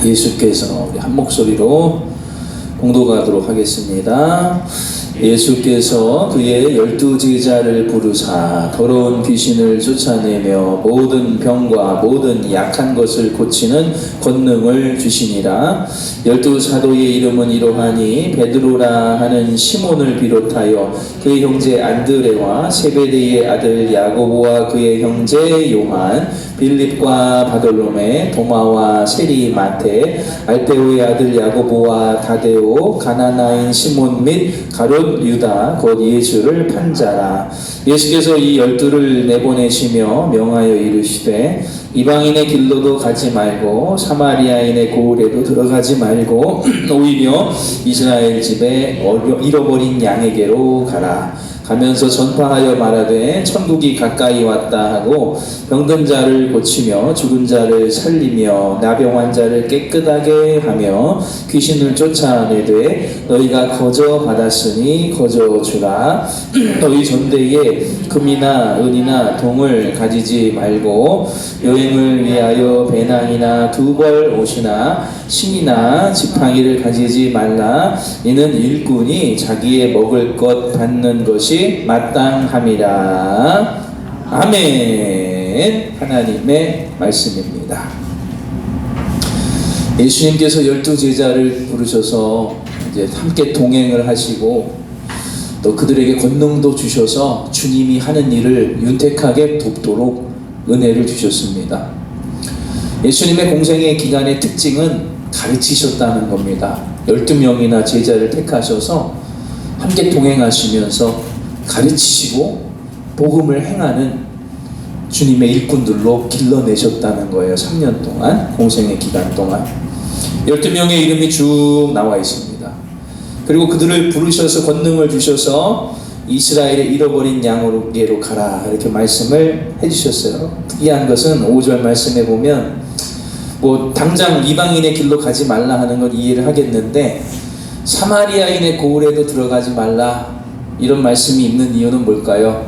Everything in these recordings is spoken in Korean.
예수께서 우리 한 목소리로 공독하도록 하겠습니다. 예수께서 그의 12제자를 부르사 더러운 귀신을 쫓아내며 모든 병과 모든 약한 것을 고치는 권능을 주시니라. 12사도의 이름은 이러하니 베드로라 하는 시몬을 비롯하여 그의 형제 안드레와 세베대의 아들 야고보와 그의 형제 요한, 빌립과 바돌로메, 도마와 세리 마테, 알페오의 아들 야고보와 다데오, 가나나인 시몬 및 가룟 유다 곧 예수를 판 자라. 예수께서 이 12를 내보내시며 명하여 이르시되 이방인의 길로도 가지 말고 사마리아인의 고을에도 들어가지 말고 오히려 이스라엘 집에 잃어버린 양에게로 가라. 가면서 전파하여 말하되 천국이 가까이 왔다 하고 병든 자를 고치며 죽은 자를 살리며 나병 자를 깨끗하게 하며 귀신을 쫓아내되 너희가 거저 받았으니 거저 주라. 너희 전대에 금이나 은이나 동을 가지지 말고 여행을 위하여 배낭이나 두벌 옷이나 신이나 지팡이를 가지지 말라. 이는 일꾼이 자기의 먹을 것 받는 것이 마땅함이라. 아멘. 하나님의 말씀입니다. 예수님께서 12제자를 부르셔서 이제 함께 동행을 하시고 또 그들에게 권능도 주셔서 주님이 하는 일을 윤택하게 돕도록 은혜를 주셨습니다. 예수님의 공생의 기간의 특징은 가르치셨다는 겁니다. 12명이나 제자를 택하셔서 함께 동행하시면서 가르치시고 복음을 행하는 주님의 일꾼들로 길러내셨다는 거예요. 3년 동안, 공생의 기간 동안 12명의 이름이 쭉 나와 있습니다. 그리고 그들을 부르셔서 권능을 주셔서 이스라엘의 잃어버린 양에게로 가라 이렇게 말씀을 해주셨어요. 특이한 것은 5절 말씀에 보면 뭐 당장 이방인의 길로 가지 말라 하는 건 이해를 하겠는데 사마리아인의 고을에도 들어가지 말라 이런 말씀이 있는 이유는 뭘까요?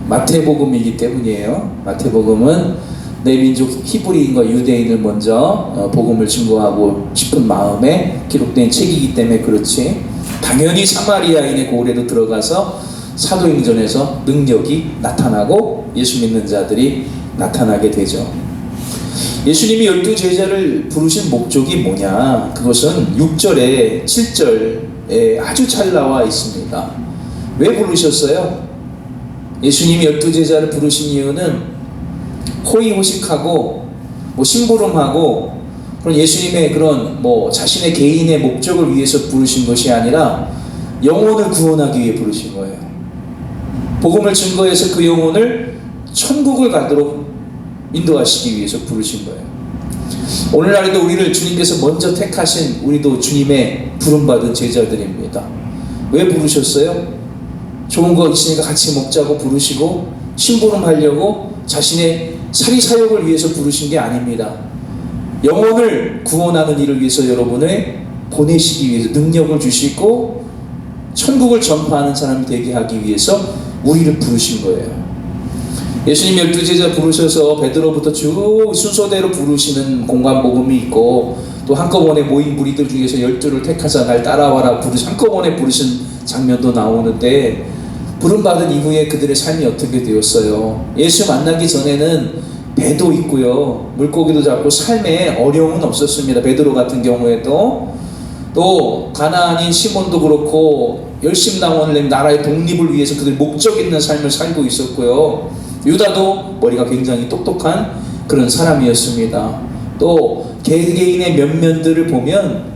마태복음이기 때문이에요. 마태복음은 내 민족 히브리인과 유대인을 먼저 복음을 증거하고 싶은 마음에 기록된 책이기 때문에 그렇지, 당연히 사마리아인의 고을에도 들어가서 사도행전에서 능력이 나타나고 예수 믿는 자들이 나타나게 되죠. 예수님이 12제자를 부르신 목적이 뭐냐? 그것은 6절에 7절에 아주 잘 나와 있습니다. 왜 부르셨어요? 예수님이 12제자를 부르신 이유는 호의호식하고 심부름하고 그런 예수님의 그런 자신의 개인의 목적을 위해서 부르신 것이 아니라 영혼을 구원하기 위해 부르신 거예요. 복음을 증거해서 그 영혼을 천국을 가도록 인도하시기 위해서 부르신 거예요. 오늘날에도 우리를 주님께서 먼저 택하신 우리도 주님의 부름받은 제자들입니다. 왜 부르셨어요? 좋은 거 있으니까 같이 먹자고 부르시고 심부름하려고 자신의 사리사욕을 위해서 부르신 게 아닙니다. 영혼을 구원하는 일을 위해서 여러분을 보내시기 위해서 능력을 주시고 천국을 전파하는 사람이 되게 하기 위해서 우리를 부르신 거예요. 예수님 12제자 부르셔서 베드로부터 쭉 순서대로 부르시는 공관복음이 있고 또 한꺼번에 모인 무리들 중에서 12를 택하사 날 따라와라 한꺼번에 부르신 장면도 나오는데 부름받은 이후에 그들의 삶이 어떻게 되었어요? 예수 만나기 전에는 배도 있고요, 물고기도 잡고 삶에 어려움은 없었습니다. 베드로 같은 경우에도 또 가나안인 시몬도 그렇고 열심당원을 낸 나라의 독립을 위해서 그들 목적 있는 삶을 살고 있었고요, 유다도 머리가 굉장히 똑똑한 그런 사람이었습니다. 또 개개인의 면면들을 보면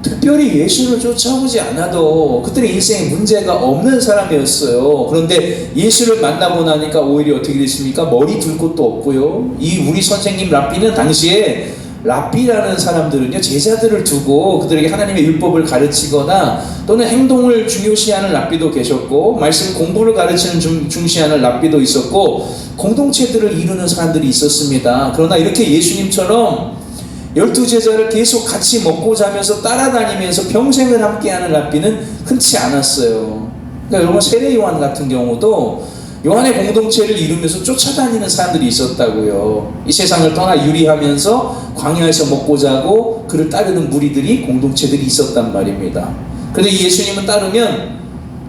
특별히 예수를 쫓아오지 않아도 그들의 인생에 문제가 없는 사람이었어요. 그런데 예수를 만나고 나니까 오히려 어떻게 됐습니까? 머리 둘 곳도 없고요. 우리 선생님 랍비는 당시에 랍비라는 사람들은요, 제자들을 두고 그들에게 하나님의 율법을 가르치거나 또는 행동을 중요시하는 랍비도 계셨고 말씀 공부를 가르치는 중시하는 랍비도 있었고 공동체들을 이루는 사람들이 있었습니다. 그러나 이렇게 예수님처럼 12제자를 계속 같이 먹고 자면서 따라다니면서 평생을 함께하는 랍비는 흔치 않았어요. 그러니까 여러분 세례요한 같은 경우도 요한의 공동체를 이루면서 쫓아다니는 사람들이 있었다고요. 이 세상을 떠나 유리하면서 광야에서 먹고 자고 그를 따르는 무리들이 공동체들이 있었단 말입니다. 그런데 예수님은 따르면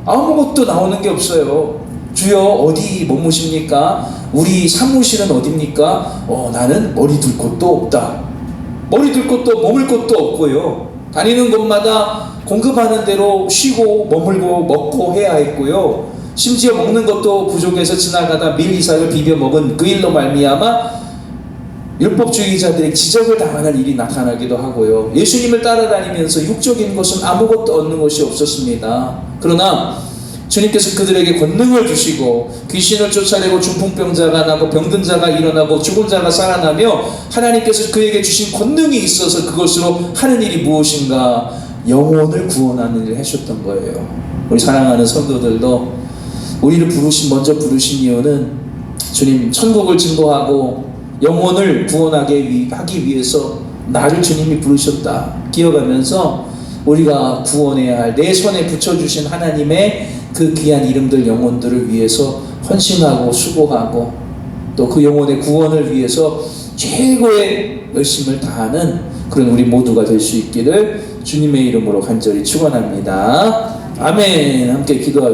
아무것도 나오는 게 없어요. 주여 어디 머무십니까? 우리 사무실은 어디입니까? 나는 머리 둘 곳도 없다. 머리 둘 곳도 머물 곳도 없고요. 다니는 곳마다 공급하는 대로 쉬고 머물고 먹고 해야 했고요. 심지어 먹는 것도 부족해서 지나가다 밀 이삭을 비벼 먹은 그 일로 말미암아 율법주의자들의 지적을 당하는 일이 나타나기도 하고요. 예수님을 따라다니면서 육적인 것은 아무것도 얻는 것이 없었습니다. 그러나 주님께서 그들에게 권능을 주시고 귀신을 쫓아내고 중풍병자가 나고 병든 자가 일어나고 죽은 자가 살아나며 하나님께서 그에게 주신 권능이 있어서 그것으로 하는 일이 무엇인가? 영혼을 구원하는 일을 하셨던 거예요. 우리 사랑하는 성도들도 우리를 먼저 부르신 이유는 주님 천국을 증거하고 영혼을 구원하기 위해서 나를 주님이 부르셨다 기억하면서 우리가 구원해야 할 내 손에 붙여주신 하나님의 그 귀한 이름들 영혼들을 위해서 헌신하고 수고하고 또 그 영혼의 구원을 위해서 최고의 열심을 다하는 그런 우리 모두가 될 수 있기를 주님의 이름으로 간절히 축원합니다. 아멘. 함께 기도하겠습니다.